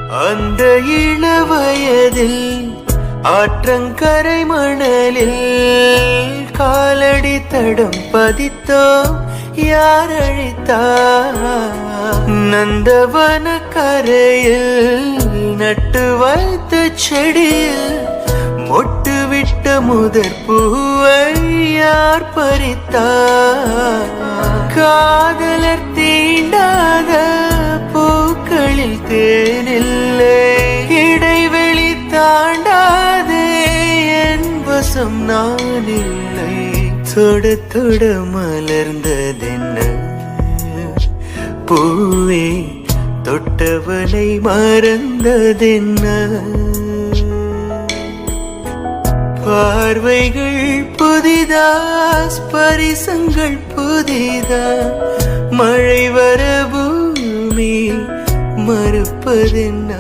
அந்த இளவயதில் ஆற்றங்கரை மணலில் காலடி தடம் பதித்தோம், யார் அழித்தார்? நந்தவன கரையில் நட்டு வைத்த செடியில் மொட்டு விட்ட முதற் பூவை யார் பறித்தார்? காதலர் தீண்டாத பூக்களில் தேனில்லை, இடைவெளி தாண்டாதே என் வசம் நான் இல்லை. தொட தொட மலர்ந்ததென்ன பூவே, தொட்டவனை மறந்ததென்ன? பார்வைகள் புதிதா, ஸ்பரிசங்கள் புதிதா, மழை வர பூமி மறுப்பதென்ன?